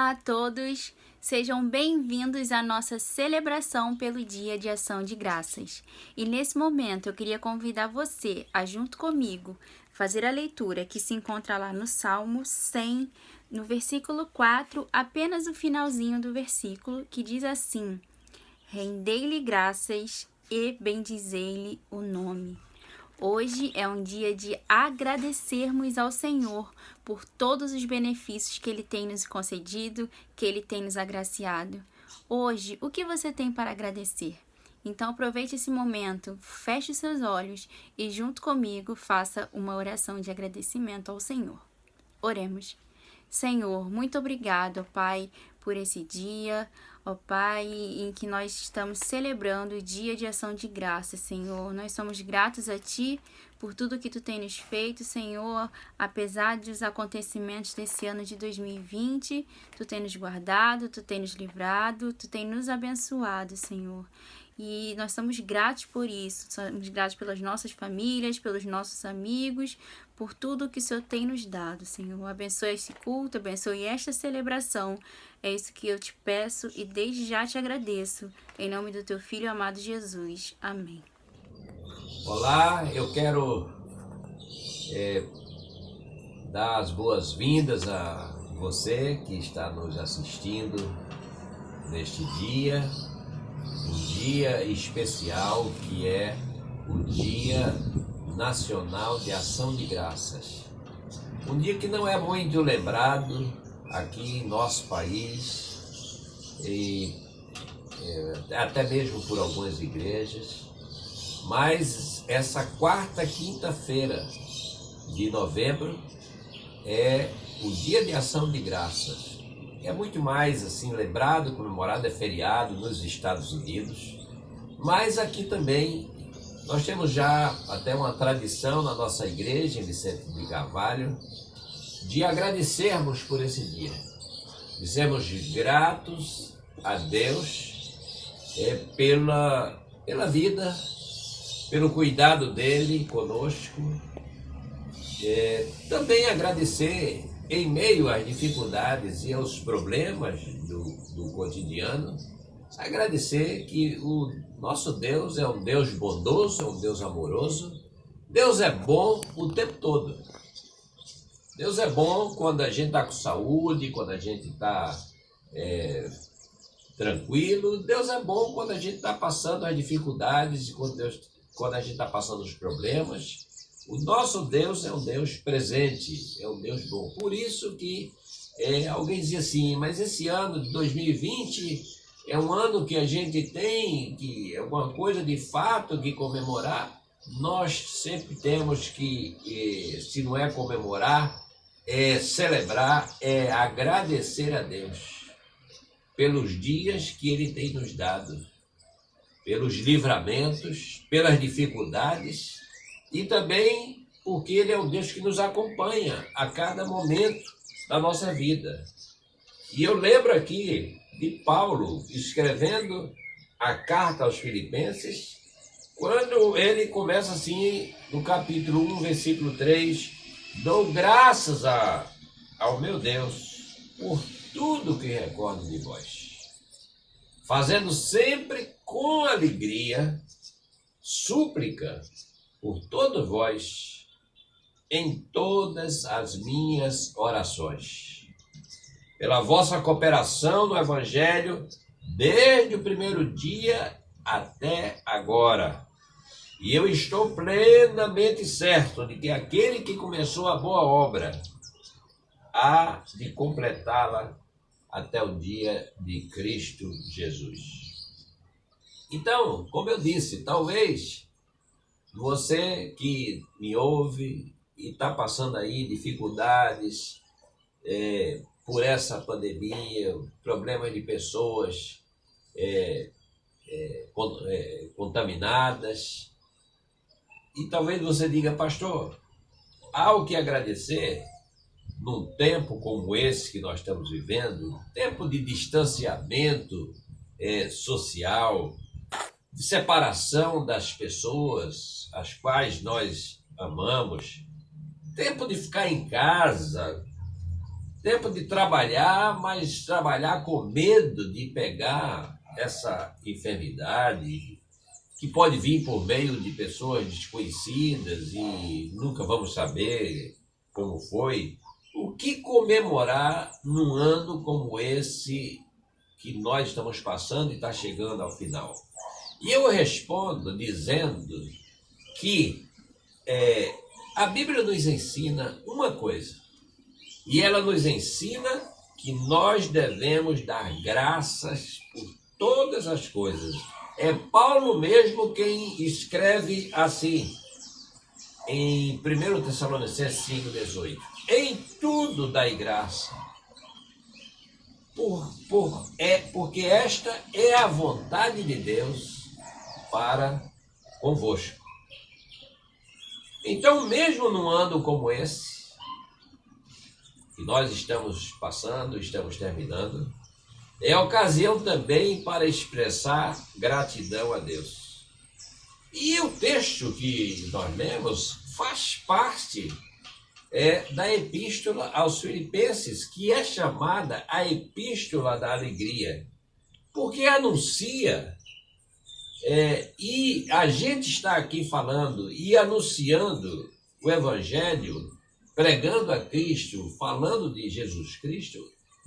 Olá a todos, sejam bem-vindos à nossa celebração pelo Dia de Ação de Graças. E nesse momento eu queria convidar você a, junto comigo, fazer a leitura que se encontra lá no Salmo 100, no versículo 4, apenas o finalzinho do versículo, que diz assim: Rendei-lhe graças e bendizei-lhe o nome. Hoje é um dia de agradecermos ao Senhor por todos os benefícios que Ele tem nos concedido, que Ele tem nos agraciado. Hoje, o que você tem para agradecer? Então aproveite esse momento, feche os seus olhos e junto comigo faça uma oração de agradecimento ao Senhor. Oremos. Senhor, muito obrigado, Pai, por esse dia, ó Pai, em que nós estamos celebrando o Dia de Ação de Graças, Senhor. Nós somos gratos a Ti por tudo que Tu tem nos feito, Senhor. Apesar dos acontecimentos desse ano de 2020, Tu tem nos guardado, Tu tem nos livrado, Tu tem nos abençoado, Senhor. E nós somos gratos por isso, somos gratos pelas nossas famílias, pelos nossos amigos, por tudo que o Senhor tem nos dado, Senhor. Abençoe esse culto, abençoe esta celebração. É isso que eu te peço e desde já te agradeço. Em nome do teu Filho amado Jesus. Amém. Olá, eu quero dar as boas-vindas a você que está nos assistindo neste dia, um dia especial que é o Dia Nacional de Ação de Graças. Um dia que não é muito lembrado aqui em nosso país e até mesmo por algumas igrejas, mas essa quarta quinta-feira de novembro é o Dia de Ação de Graças. É muito mais assim lembrado, comemorado, é feriado nos Estados Unidos, mas aqui também nós temos já até uma tradição na nossa igreja em Vicente de Carvalho de agradecermos por esse dia. Dizemos gratos a Deus pela vida, pelo cuidado dele conosco. Também agradecer em meio às dificuldades e aos problemas do cotidiano, agradecer que o nosso Deus é um Deus bondoso, é um Deus amoroso. Deus é bom o tempo todo. Deus é bom quando a gente está com saúde, quando a gente está tranquilo. Deus é bom quando a gente está passando as dificuldades e quando a gente está passando os problemas. O nosso Deus é um Deus presente, é um Deus bom. Por isso que alguém dizia assim, mas esse ano de 2020 é um ano que a gente tem que alguma coisa de fato que comemorar. Nós sempre temos que, se não é comemorar, é celebrar, é agradecer a Deus pelos dias que Ele tem nos dado, pelos livramentos, pelas dificuldades, e também porque Ele é um Deus que nos acompanha a cada momento da nossa vida. E eu lembro aqui de Paulo escrevendo a carta aos Filipenses, quando ele começa assim, no capítulo 1, versículo 3, dou graças ao meu Deus por tudo que recordo de vós, fazendo sempre com alegria súplica por todos vós em todas as minhas orações, pela vossa cooperação no Evangelho, desde o primeiro dia até agora. E eu estou plenamente certo de que aquele que começou a boa obra há de completá-la até o dia de Cristo Jesus. Então, como eu disse, talvez você que me ouve e está passando aí dificuldades por essa pandemia, problemas de pessoas contaminadas, e talvez você diga, pastor, há o que agradecer num tempo como esse que nós estamos vivendo, tempo de distanciamento social, de separação das pessoas as quais nós amamos, tempo de ficar em casa, tempo de trabalhar, mas trabalhar com medo de pegar essa enfermidade, que pode vir por meio de pessoas desconhecidas e nunca vamos saber como foi. O que comemorar num ano como esse que nós estamos passando e está chegando ao final? E eu respondo dizendo que a Bíblia nos ensina uma coisa, e ela nos ensina que nós devemos dar graças por todas as coisas. É Paulo mesmo quem escreve assim, em 1 Tessalonicenses 5,18. Em tudo dai graça, porque esta é a vontade de Deus para convosco. Então, mesmo num ano como esse, que nós estamos passando, estamos terminando, é ocasião também para expressar gratidão a Deus. E o texto que nós lemos faz parte da Epístola aos Filipenses, que é chamada a Epístola da Alegria, porque anuncia, e a gente está aqui falando e anunciando o Evangelho, pregando a Cristo, falando de Jesus Cristo,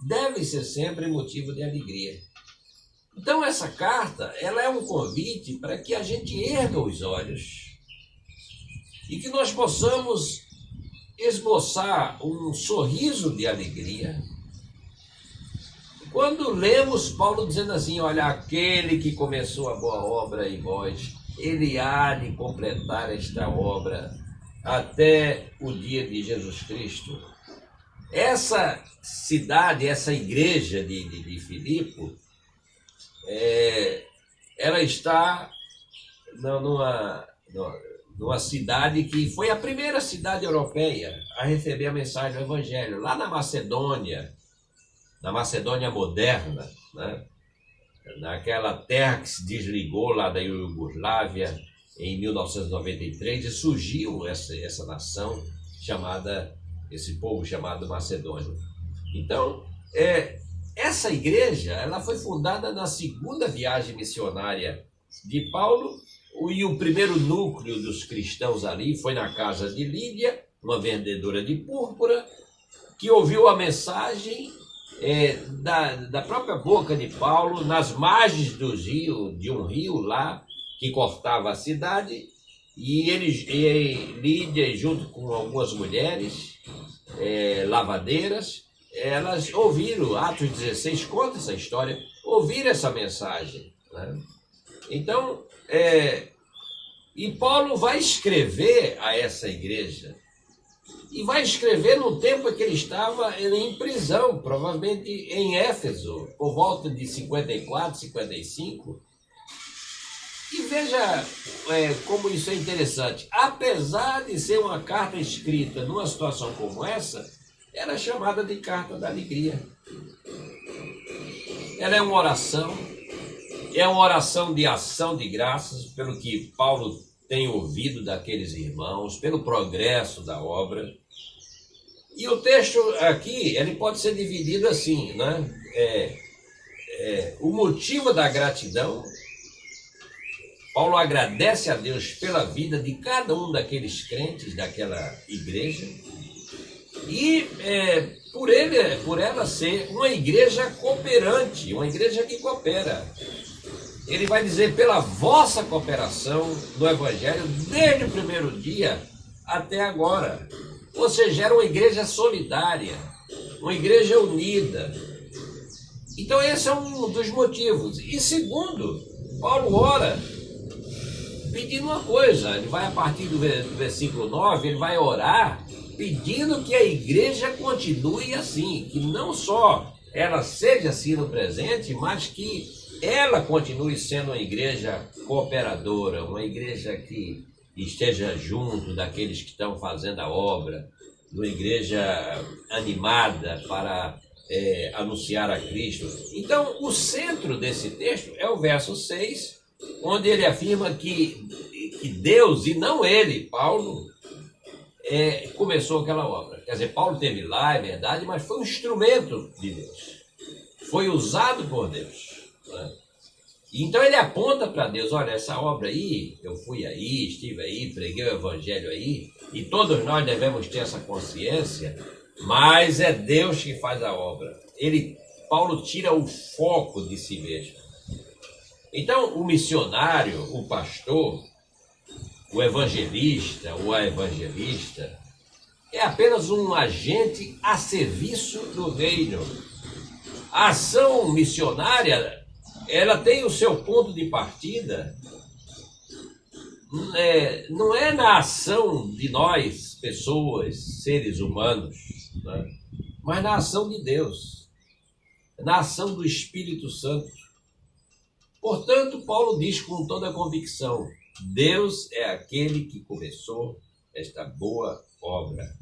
deve ser sempre motivo de alegria. Então essa carta, ela é um convite para que a gente erga os olhos e que nós possamos esboçar um sorriso de alegria quando lemos Paulo dizendo assim: olha, aquele que começou a boa obra em vós, ele há de completar esta obra até o dia de Jesus Cristo. Essa cidade, essa igreja de Filipe, ela está numa cidade que foi a primeira cidade europeia a receber a mensagem do Evangelho, lá na Macedônia moderna, né? Naquela terra que se desligou lá da Iugoslávia em 1993, e surgiu essa nação chamada, esse povo chamado Macedônia. Então, essa igreja, ela foi fundada na segunda viagem missionária de Paulo, e o primeiro núcleo dos cristãos ali foi na casa de Lídia, uma vendedora de púrpura, que ouviu a mensagem da própria boca de Paulo, nas margens de um rio lá, que cortava a cidade, e Lídia, junto com algumas mulheres lavadeiras, elas ouviram, Atos 16 conta essa história, ouviram essa mensagem, né? Então, e Paulo vai escrever a essa igreja, e vai escrever no tempo em que ele estava em prisão, provavelmente em Éfeso, por volta de 54, 55. E veja como isso é interessante. Apesar de ser uma carta escrita numa situação como essa, ela é chamada de carta da alegria. Ela é uma oração de ação de graças pelo que Paulo tem ouvido daqueles irmãos, pelo progresso da obra. E o texto aqui, ele pode ser dividido assim, né? O motivo da gratidão. Paulo agradece a Deus pela vida de cada um daqueles crentes daquela igreja, e por ela ser uma igreja cooperante, uma igreja que coopera. Ele vai dizer: pela vossa cooperação no Evangelho, desde o primeiro dia até agora. Ou seja, era uma igreja solidária, uma igreja unida. Então esse é um dos motivos. E segundo, Paulo ora pedindo uma coisa. Ele vai, a partir do versículo 9, ele vai orar pedindo que a igreja continue assim, que não só ela seja assim no presente, mas que ela continue sendo uma igreja cooperadora, uma igreja que esteja junto daqueles que estão fazendo a obra, uma igreja animada para anunciar a Cristo. Então, o centro desse texto é o verso 6, onde ele afirma que Deus, e não ele, Paulo, começou aquela obra. Quer dizer, Paulo teve lá, é verdade, mas foi um instrumento de Deus. Foi usado por Deus, né? Então ele aponta para Deus, olha, essa obra aí, eu fui aí, estive aí, preguei o evangelho aí, e todos nós devemos ter essa consciência, mas é Deus que faz a obra. Paulo tira o foco de si mesmo. Então o missionário, o pastor, o evangelista ou a evangelista é apenas um agente a serviço do reino. A ação missionária, ela tem o seu ponto de partida, não é na ação de nós, pessoas, seres humanos, né? Mas na ação de Deus, na ação do Espírito Santo. Portanto, Paulo diz com toda a convicção, Deus é aquele que começou esta boa obra.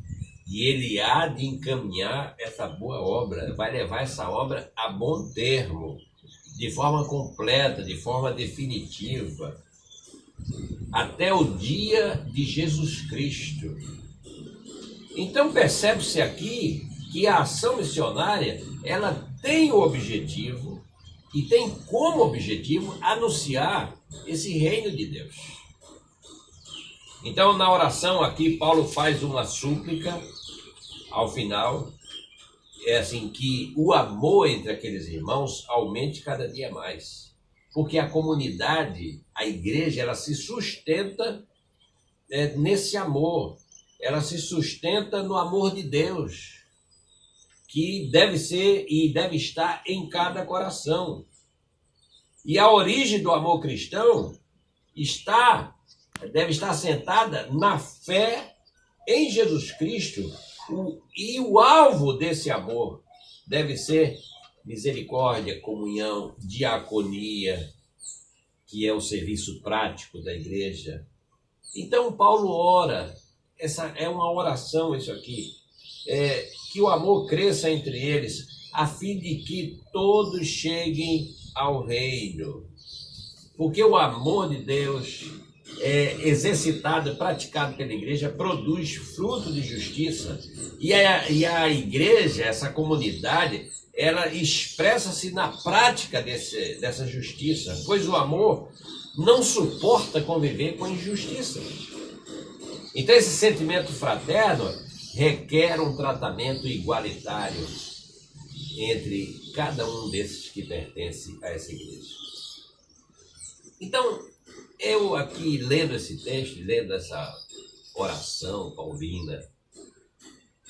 E ele há de encaminhar essa boa obra, vai levar essa obra a bom termo, de forma completa, de forma definitiva, até o dia de Jesus Cristo. Então percebe-se aqui que a ação missionária, ela tem o objetivo, e tem como objetivo anunciar esse reino de Deus. Então, na oração aqui, Paulo faz uma súplica, ao final, é assim, que o amor entre aqueles irmãos aumente cada dia mais. Porque a comunidade, a igreja, ela se sustenta nesse amor. Ela se sustenta no amor de Deus, que deve ser e deve estar em cada coração. E a origem do amor cristão deve estar assentada na fé em Jesus Cristo, e o alvo desse amor deve ser misericórdia, comunhão, diaconia, que é o serviço prático da igreja. Então Paulo ora, essa é uma oração isso aqui, que o amor cresça entre eles, a fim de que todos cheguem ao reino. Porque o amor de Deus exercitado, praticado pela igreja, produz fruto de justiça. E a igreja, essa comunidade, ela expressa-se na prática dessa justiça, pois o amor não suporta conviver com injustiça. Então esse sentimento fraterno requer um tratamento igualitário entre cada um desses que pertence a essa igreja. Então, eu aqui lendo esse texto, lendo essa oração paulina,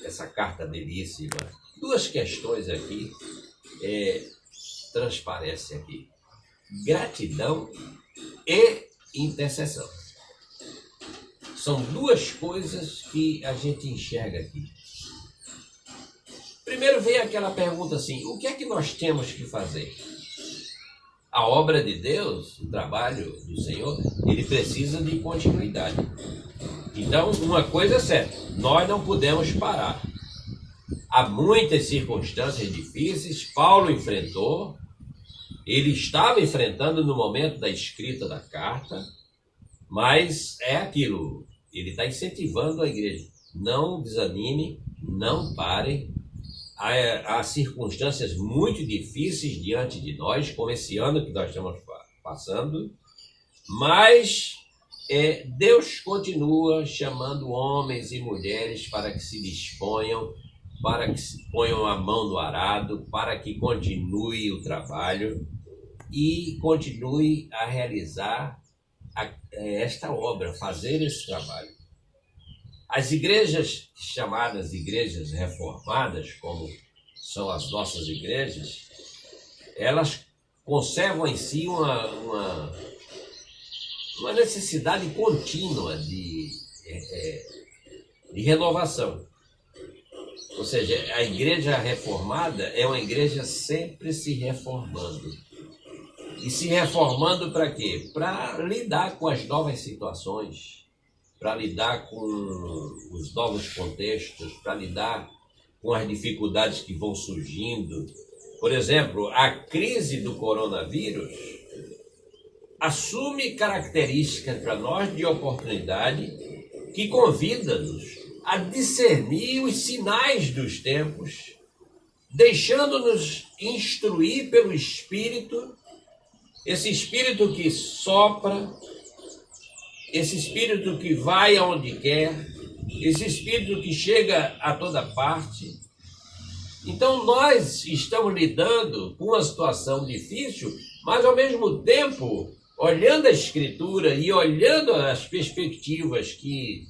essa carta belíssima, duas questões aqui transparecem aqui: gratidão e intercessão. São duas coisas que a gente enxerga aqui. Primeiro vem aquela pergunta assim: o que é que nós temos que fazer? A obra de Deus, o trabalho do Senhor, ele precisa de continuidade. Então, uma coisa é certa, nós não podemos parar. Há muitas circunstâncias difíceis, Paulo enfrentou, ele estava enfrentando no momento da escrita da carta, mas é aquilo, ele está incentivando a igreja. Não desanime, não parem. Há circunstâncias muito difíceis diante de nós, como esse ano que nós estamos passando, mas Deus continua chamando homens e mulheres para que se disponham, para que se ponham a mão no arado, para que continue o trabalho e continue a realizar esta obra, fazer esse trabalho. As igrejas chamadas igrejas reformadas, como são as nossas igrejas, elas conservam em si uma necessidade contínua de renovação. Ou seja, a igreja reformada é uma igreja sempre se reformando. E se reformando para quê? Para lidar com as novas situações, para lidar com os novos contextos, para lidar com as dificuldades que vão surgindo. Por exemplo, a crise do coronavírus assume características para nós de oportunidade que convida-nos a discernir os sinais dos tempos, deixando-nos instruir pelo Espírito, esse Espírito que sopra, esse Espírito que vai aonde quer, esse Espírito que chega a toda parte. Então, nós estamos lidando com uma situação difícil, mas, ao mesmo tempo, olhando a Escritura e olhando as perspectivas que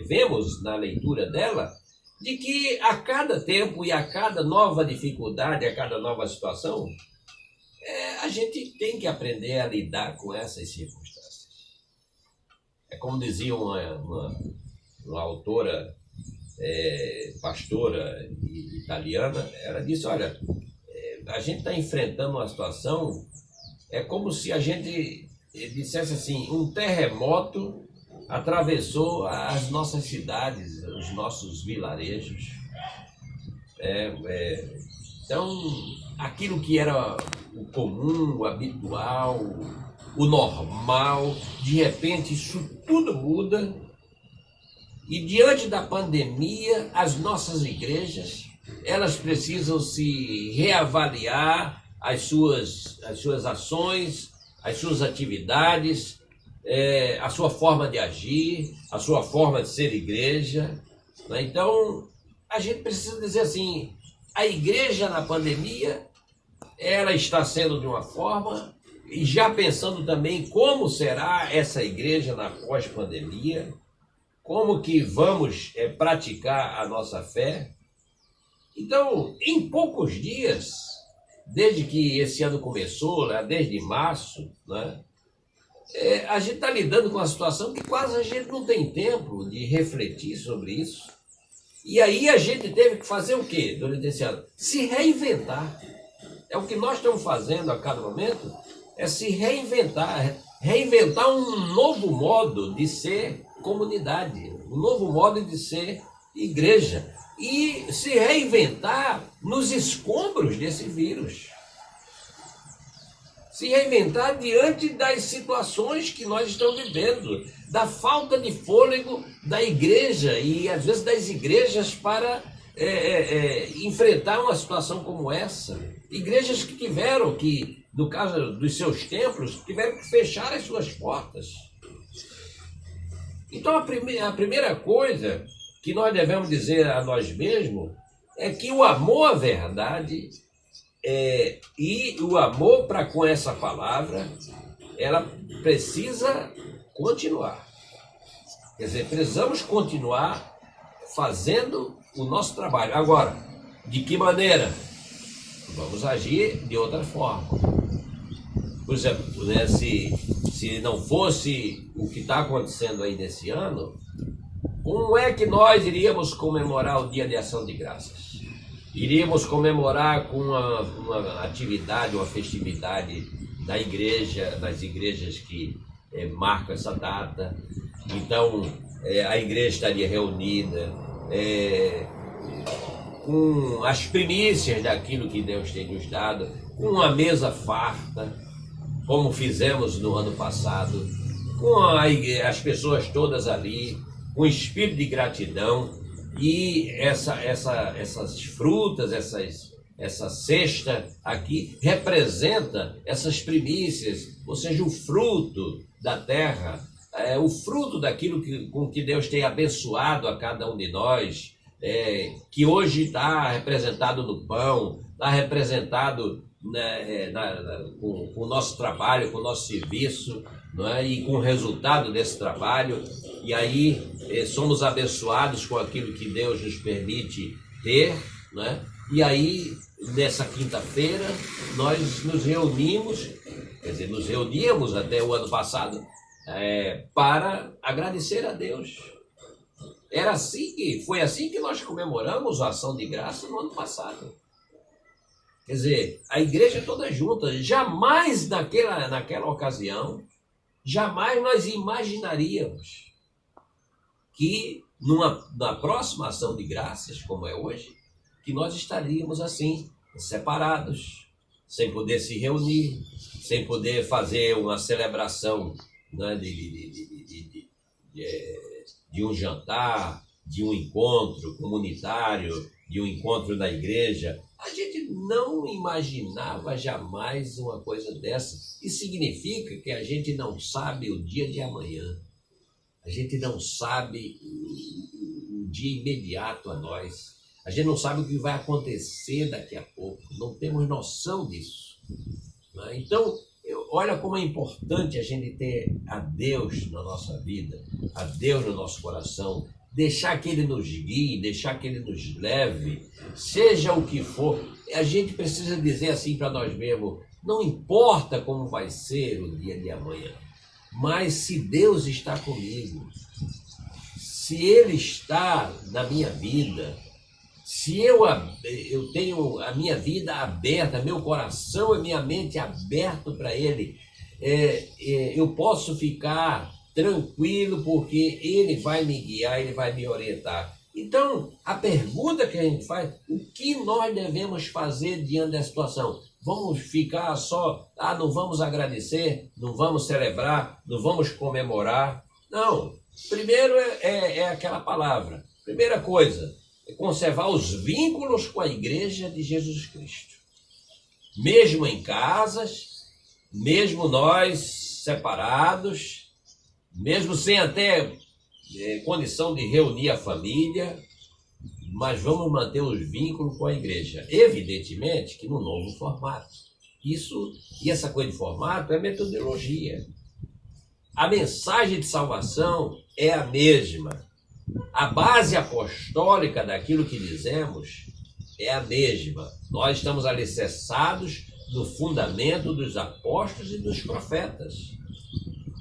vemos na leitura dela, de que a cada tempo e a cada nova dificuldade, a cada nova situação, a gente tem que aprender a lidar com essas circunstâncias. É como dizia uma autora, pastora italiana, ela disse, olha, a gente está enfrentando uma situação, é como se a gente dissesse assim, um terremoto atravessou as nossas cidades, os nossos vilarejos. Então, aquilo que era o comum, o habitual, o normal, de repente isso tudo muda. E diante da pandemia, as nossas igrejas, elas precisam se reavaliar as suas ações, as suas atividades, a sua forma de agir, a sua forma de ser igreja. Né? Então, a gente precisa dizer assim, a igreja na pandemia, ela está sendo de uma forma, e já pensando também como será essa igreja na pós-pandemia, como que vamos praticar a nossa fé. Então, em poucos dias, desde que esse ano começou, né, desde março, né, a gente está lidando com uma situação que quase a gente não tem tempo de refletir sobre isso. E aí a gente teve que fazer o quê durante esse ano? Se reinventar. É o que nós estamos fazendo a cada momento, é se reinventar. Reinventar um novo modo de ser comunidade, um novo modo de ser igreja. E se reinventar nos escombros desse vírus. Se reinventar diante das situações que nós estamos vivendo, da falta de fôlego da igreja e às vezes das igrejas para enfrentar uma situação como essa. Igrejas que tiveram que, no caso dos seus templos, tiveram que fechar as suas portas. Então a primeira coisa que nós devemos dizer a nós mesmos é que o amor à verdade e o amor para com essa palavra, ela precisa continuar. Quer dizer, precisamos continuar fazendo o nosso trabalho. Agora, de que maneira? Vamos agir de outra forma. Por exemplo, né, se não fosse o que está acontecendo aí nesse ano, como é que nós iríamos comemorar o Dia de Ação de Graças? Iríamos comemorar com uma atividade, uma festividade da igreja, das igrejas que marcam essa data. Então, a igreja estaria reunida com as primícias daquilo que Deus tem nos dado, com uma mesa farta, como fizemos no ano passado, com as pessoas todas ali, com espírito de gratidão. E essas frutas, essa cesta aqui representa essas primícias, ou seja, o fruto da terra, o fruto daquilo com que Deus tem abençoado a cada um de nós, que hoje está representado no pão, está representado com o nosso trabalho, com o nosso serviço, não é? E com o resultado desse trabalho. E aí somos abençoados com aquilo que Deus nos permite ter, né? E aí, nessa quinta-feira, nós nos reunimos, quer dizer, nos reuníamos até o ano passado, para agradecer a Deus. Foi assim que nós comemoramos a ação de graça no ano passado. Quer dizer, a igreja toda junta. Jamais naquela ocasião, jamais nós imaginaríamos que na próxima ação de graças, como é hoje, que nós estaríamos assim, separados, sem poder se reunir, sem poder fazer uma celebração, né, de um jantar, de um encontro comunitário, de um encontro na igreja. A gente não imaginava jamais uma coisa dessa. Isso significa que a gente não sabe o dia de amanhã. A gente não sabe o dia imediato a nós. A gente não sabe o que vai acontecer daqui a pouco. Não temos noção disso. Então, olha como é importante a gente ter a Deus na nossa vida, a Deus no nosso coração, deixar que Ele nos guie, deixar que Ele nos leve, seja o que for. A gente precisa dizer assim para nós mesmos, não importa como vai ser o dia de amanhã, mas se Deus está comigo, se Ele está na minha vida, se eu tenho a minha vida aberta, meu coração e minha mente aberto para Ele, eu posso ficar tranquilo porque Ele vai me guiar, Ele vai me orientar. Então, a pergunta que a gente faz, o que nós devemos fazer diante da situação? Vamos ficar só, não vamos agradecer, não vamos celebrar, não vamos comemorar? Não. Primeiro é aquela palavra. Primeira coisa, é conservar os vínculos com a igreja de Jesus Cristo. Mesmo em casas, mesmo nós separados, mesmo sem até condição de reunir a família, mas vamos manter os vínculos com a igreja. Evidentemente que no novo formato. E essa coisa de formato é metodologia. A mensagem de salvação é a mesma. A base apostólica daquilo que dizemos é a mesma. Nós estamos alicerçados no fundamento dos apóstolos e dos profetas.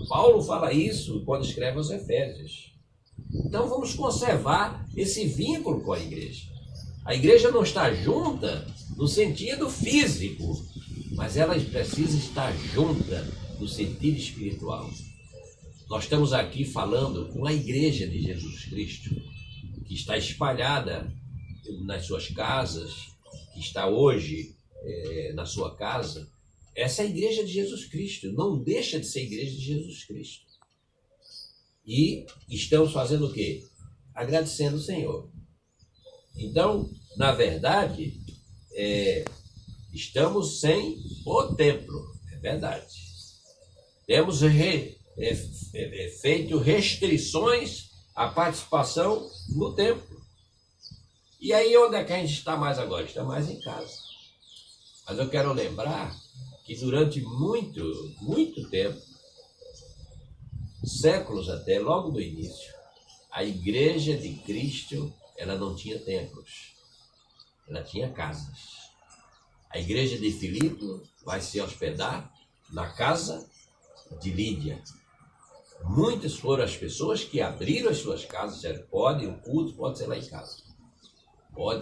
Paulo fala isso quando escreve aos Efésios. Então vamos conservar esse vínculo com a igreja. A igreja não está junta no sentido físico, mas ela precisa estar junta no sentido espiritual. Nós estamos aqui falando com a igreja de Jesus Cristo, que está espalhada nas suas casas, que está hoje na sua casa. Essa é a igreja de Jesus Cristo, não deixa de ser a igreja de Jesus Cristo. E estamos fazendo o quê? Agradecendo o Senhor. Então, na verdade, estamos sem o templo, é verdade. Temos feito restrições à participação no templo. E aí, onde é que a gente está mais agora? Está mais em casa. Mas eu quero lembrar que durante muito tempo, séculos até, logo no início, a igreja de Cristo, ela não tinha templos, ela tinha casas. A igreja de Filipe vai se hospedar na casa de Lídia. Muitas foram as pessoas que abriram as suas casas, disseram, o culto pode ser lá em casa.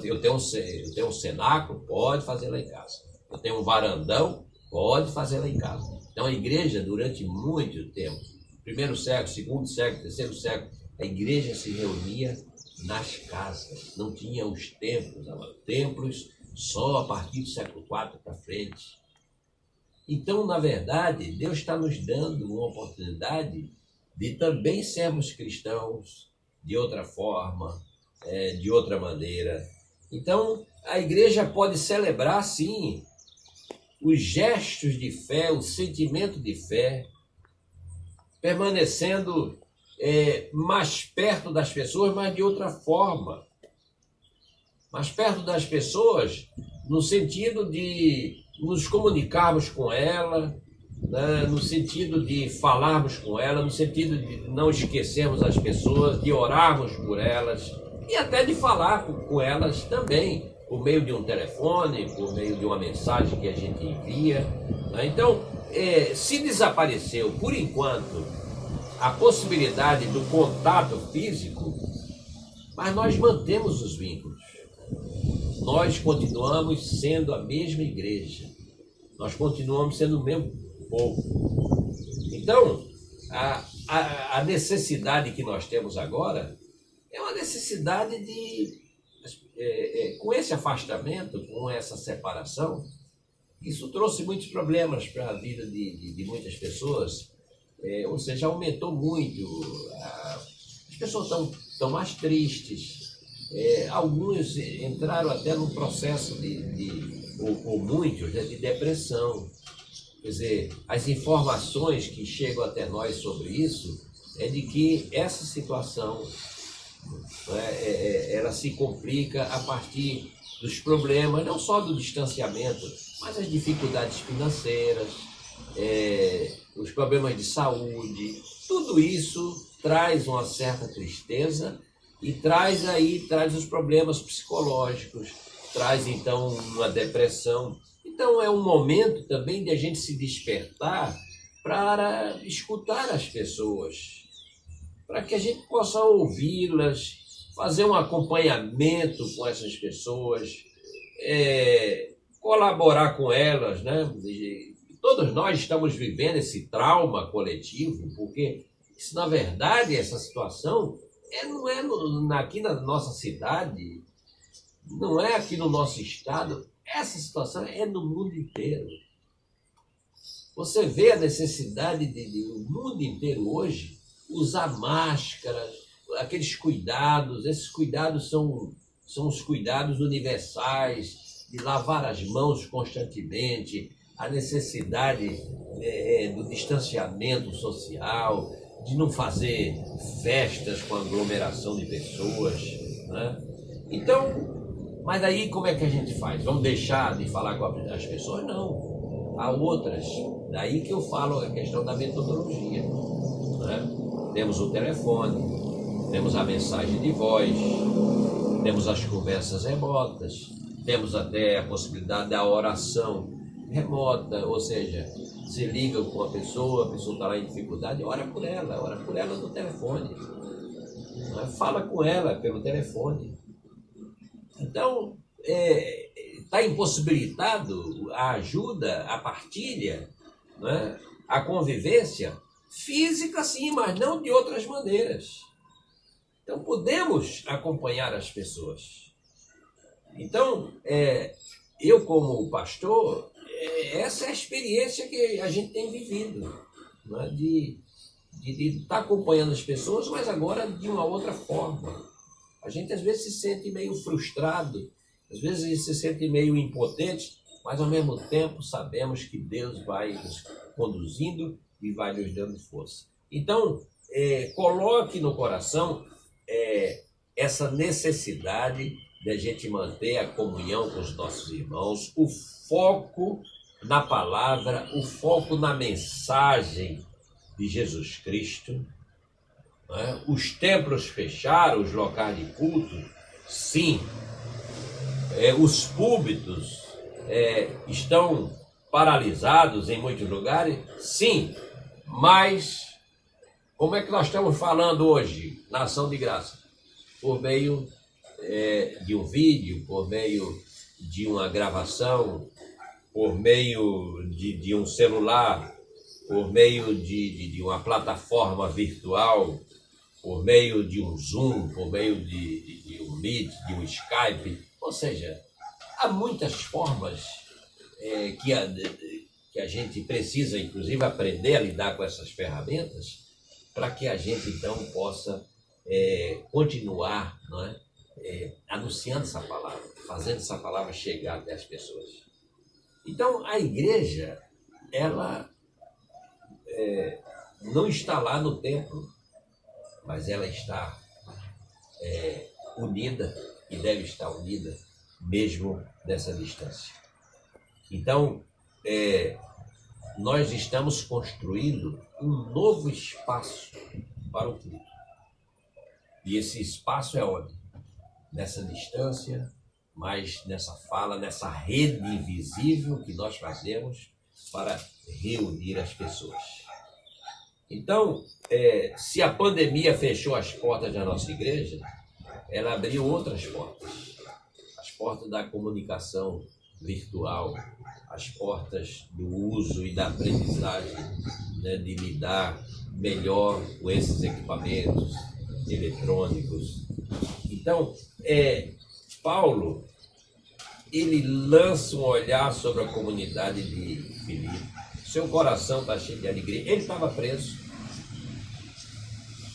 Eu tenho um cenáculo, pode fazer lá em casa. Eu tenho um varandão, pode fazer lá em casa. Então a igreja, durante muito tempo, primeiro século, segundo século, terceiro século, a igreja se reunia nas casas, não tinha os templos, templos só a partir do século IV para frente. Então, na verdade, Deus está nos dando uma oportunidade de também sermos cristãos de outra forma, de outra maneira. Então, a igreja pode celebrar, sim, os gestos de fé, o sentimento de fé, permanecendo mais perto das pessoas, mas de outra forma. Mais perto das pessoas, no sentido de nos comunicarmos com ela, né? No sentido de falarmos com ela, no sentido de não esquecermos as pessoas, de orarmos por elas e até de falar com elas também, por meio de um telefone, por meio de uma mensagem que a gente envia. Né? Então, se desapareceu, por enquanto, a possibilidade do contato físico, mas nós mantemos os vínculos. Nós continuamos sendo a mesma igreja. Nós continuamos sendo o mesmo povo. Então, a necessidade que nós temos agora é uma necessidade de, com esse afastamento, com essa separação, isso trouxe muitos problemas para a vida de muitas pessoas. Ou seja, aumentou muito. As pessoas estão mais tristes. Alguns entraram até num processo ou muitos, né, de depressão. Quer dizer, as informações que chegam até nós sobre isso é de que essa situação ela se complica a partir dos problemas, não só do distanciamento, mas as dificuldades financeiras, os problemas de saúde. Tudo isso traz uma certa tristeza e traz os problemas psicológicos, traz então uma depressão. Então é um momento também de a gente se despertar para escutar as pessoas, para que a gente possa ouvi-las, fazer um acompanhamento com essas pessoas, colaborar com elas, né? Todos nós estamos vivendo esse trauma coletivo, porque isso, na verdade, essa situação não é aqui na nossa cidade, não é aqui no nosso estado, essa situação é no mundo inteiro. Você vê a necessidade do mundo inteiro hoje usar máscaras, aqueles cuidados, esses cuidados são os cuidados universais, de lavar as mãos constantemente, a necessidade do distanciamento social, de não fazer festas com aglomeração de pessoas, né? Então, mas aí como é que a gente faz? Vamos deixar de falar com as pessoas? Não. Há outras. Daí que eu falo a questão da metodologia, né? Temos o telefone, temos a mensagem de voz, temos as conversas remotas, temos até a possibilidade da oração remota, ou seja, se liga com a pessoa está lá em dificuldade, ora por ela no telefone, né? Fala com ela pelo telefone. Então, está impossibilitado a ajuda, a partilha, né? A convivência física, sim, mas não de outras maneiras. Então, podemos acompanhar as pessoas. Então, eu como pastor, essa é a experiência que a gente tem vivido, né? De estar acompanhando as pessoas, mas agora de uma outra forma. A gente às vezes se sente meio frustrado, às vezes a gente se sente meio impotente, mas ao mesmo tempo sabemos que Deus vai nos conduzindo e vai nos dando força. Então, coloque no coração essa necessidade de a gente manter a comunhão com os nossos irmãos, o foco na palavra, o foco na mensagem de Jesus Cristo. Né? Os templos fecharam, os locais de culto, sim. Os púlpitos estão paralisados em muitos lugares, sim. Mas como é que nós estamos falando hoje na Ação de Graça? Por meio de um vídeo, por meio de uma gravação, por meio de um celular, por meio de uma plataforma virtual, por meio de um Zoom, por meio de um Meet, de um Skype. Ou seja, há muitas formas que a gente precisa, inclusive, aprender a lidar com essas ferramentas para que a gente, então, possa continuar, não é? Anunciando essa palavra, fazendo essa palavra chegar até as pessoas. Então, a igreja, ela não está lá no templo, mas ela está unida e deve estar unida mesmo nessa distância. Então, nós estamos construindo um novo espaço para o culto. E esse espaço é onde? Nessa distância, mas nessa fala, nessa rede invisível que nós fazemos para reunir as pessoas. Então, se a pandemia fechou as portas da nossa igreja, ela abriu outras portas. As portas da comunicação virtual, as portas do uso e da aprendizagem, né, de lidar melhor com esses equipamentos eletrônicos. Então, Paulo, ele lança um olhar sobre a comunidade de Filipe. Seu coração está cheio de alegria. Ele estava preso,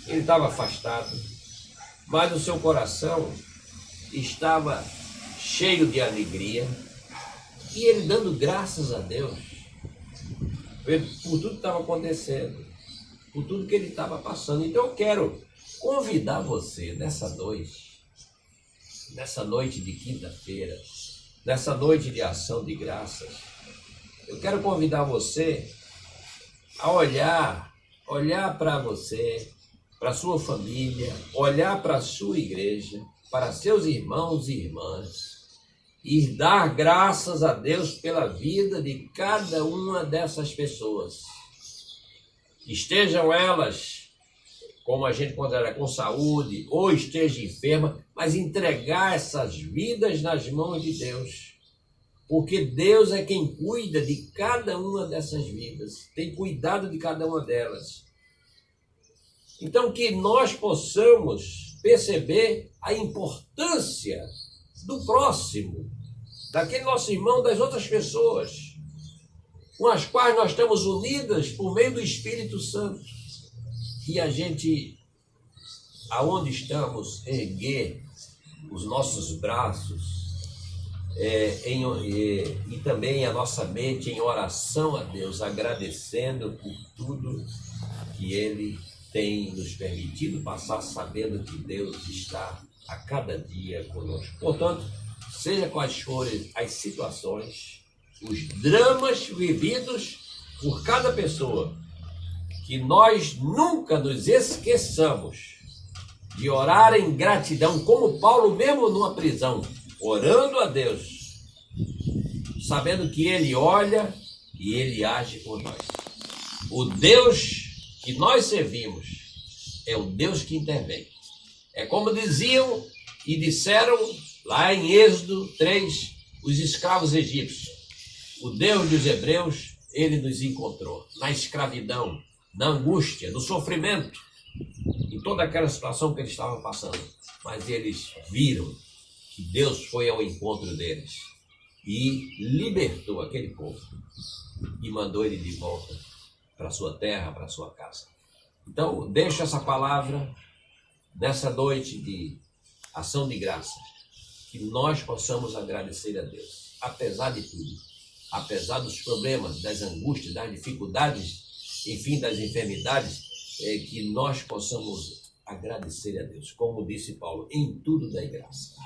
ele estava afastado, mas o seu coração estava cheio de alegria e ele dando graças a Deus por tudo que estava acontecendo, por tudo que ele estava passando. Então eu quero convidar você nessa noite de quinta-feira, nessa noite de ação de graças, eu quero convidar você a olhar para você, para sua família, olhar para a sua igreja, para seus irmãos e irmãs, e dar graças a Deus pela vida de cada uma dessas pessoas. Estejam elas, como a gente considera, com saúde, ou esteja enferma, mas entregar essas vidas nas mãos de Deus. Porque Deus é quem cuida de cada uma dessas vidas, tem cuidado de cada uma delas. Então, que nós possamos perceber a importância do próximo, daquele nosso irmão, das outras pessoas, com as quais nós estamos unidas por meio do Espírito Santo. E a gente, aonde estamos, erguer os nossos braços, e também a nossa mente em oração a Deus, agradecendo por tudo que Ele tem nos permitido passar, sabendo que Deus está a cada dia conosco. Portanto, seja quais forem as situações, os dramas vividos por cada pessoa, que nós nunca nos esqueçamos de orar em gratidão, como Paulo mesmo numa prisão, orando a Deus, sabendo que Ele olha e Ele age por nós. O Deus que nós servimos é o Deus que intervém. É como diziam e disseram lá em Êxodo 3, os escravos egípcios: o Deus dos hebreus, Ele nos encontrou na escravidão, na angústia, no sofrimento, em toda aquela situação que eles estavam passando. Mas eles viram que Deus foi ao encontro deles e libertou aquele povo e mandou ele de volta para sua terra, para sua casa. Então, deixo essa palavra nessa noite de ação de graça, que nós possamos agradecer a Deus, apesar de tudo, apesar dos problemas, das angústias, das dificuldades, enfim, das enfermidades, que nós possamos agradecer a Deus, como disse Paulo, em tudo dai graça.